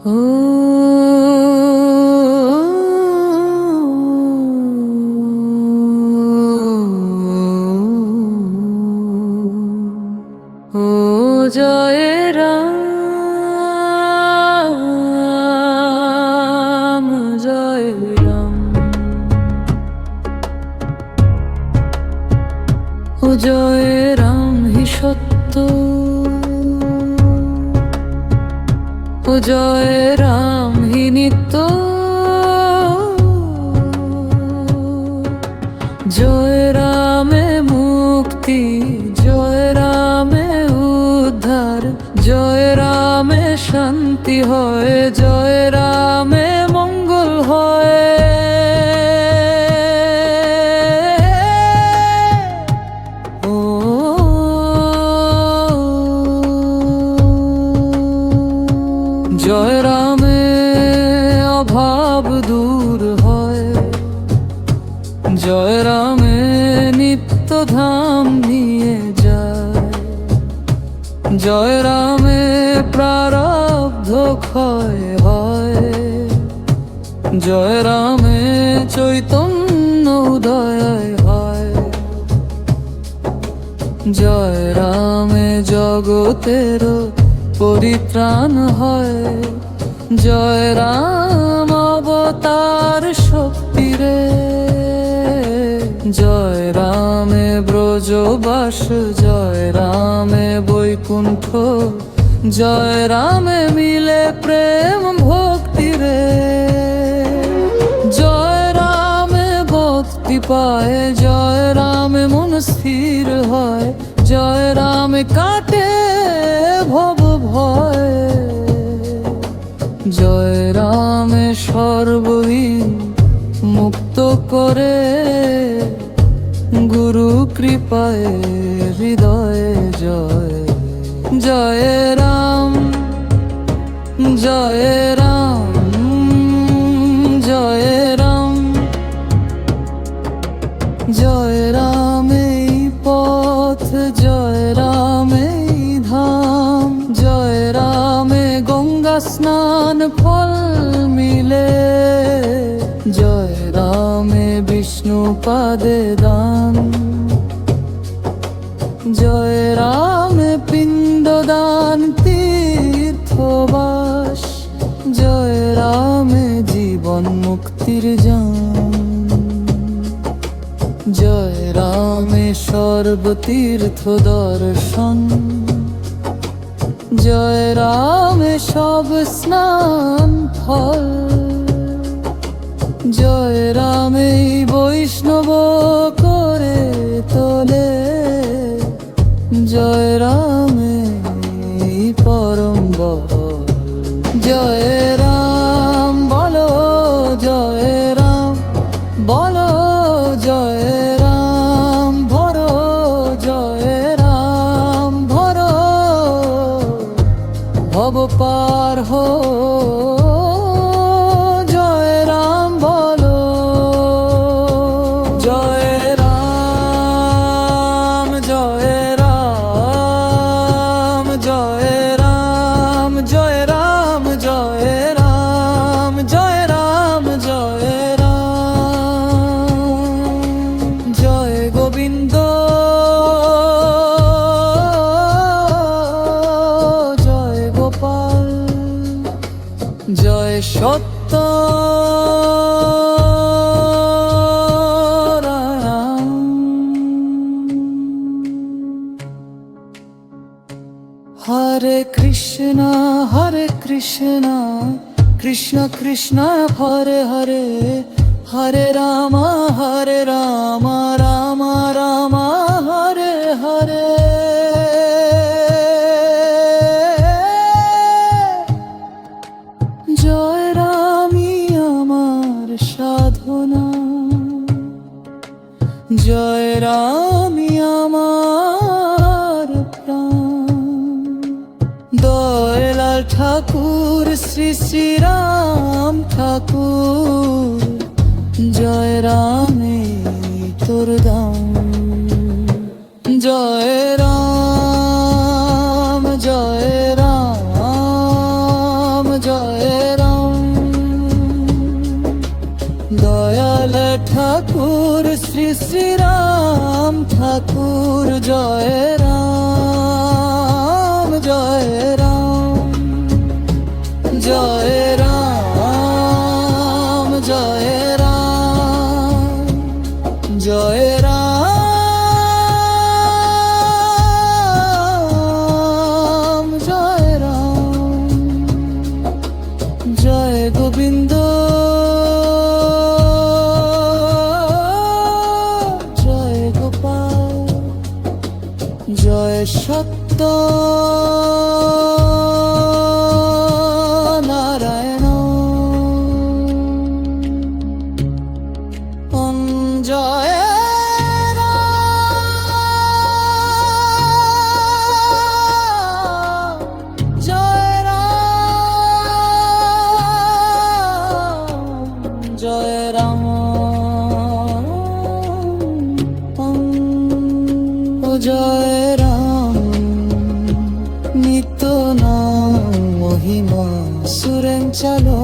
ও ও জয় রাম জয় রাম ও জয় রাম হি সত্য ও জয় রাম হি নিত্য জয় রামে মুক্তি জয় রামে উদ্ধার জয় রামে শান্তি হয় জয় রামে মঙ্গল হয় ও জয় রামে অভাব দূর হয় জয় রামে নিত্য ধাম নিয়ে যায় জয় রামে প্রারব্ধ ক্ষয় হয় জয় রামে চৈতন্য উদয় হয় জয় রামে জগতের পরিত্রাণ হয় জয় রাম অবতার শক্তি রে জয় রামে ব্রজবাস জয় রামে বৈকুণ্ঠ জয় রামে মিলে প্রেম ভক্তি রে জয় রামে ভক্তি পায় জয় রামে মন স্থির হয় জয় রামে কাটে ভব ভয় জয় রামে সর্বহীন মুক্ত করে গুরু কৃপায় হৃদয়ে জয় জয় রাম জয় রাম জয় রাম জয় রাম এই পথ জয় রাম এই ধাম জয় রামে গঙ্গা স্নান ফল মিলে জয় রামে বিষ্ণু পাদে দান জয় রামে পিণ্ডদান তীর্থবাস জয় রামে জীবন মুক্তির জান জয় রামে সর্বতীর্থ দর্শন জয় রামে সব স্নান ফল জয় রামে বৈষ্ণব করে তোলে জয় রামে পরম বল জয় রাম বলো জয় রাম বলো জয় রাম ভরো জয় রাম ভরো ভব পার হো জয় রাম বলো জয় রাম জয় রাম জয় রাম জয় রাম জয় রাম জয় রাম জয় রাম জয় গোবিন্দ জয় গোপাল জয় সত্য হরে কৃষ্ণ কৃষ্ণ কৃষ্ণ হরে হরে হরে রাম রাম রাম হরে হরে জয় রামই আমার সাধনা জয় রামই আমার প্রাণ দয়াল ঠাকুর শ্রী শ্রী রাম ঠাকুর জয় রামে তোর দাম জয় রাম জয় রাম জয় শ্রীরাম ঠাকুর জয় রাম জয় রাম জয় রাম জয় রাম জয় রাম জয় রাম জয় গোবিন্দ জয় গোপাল জয় সত্য নারায়ণ জয় রাম জয় রাম জয় রাম ও জয় রাম নিত্য নাম মহিমা সুরেন চালো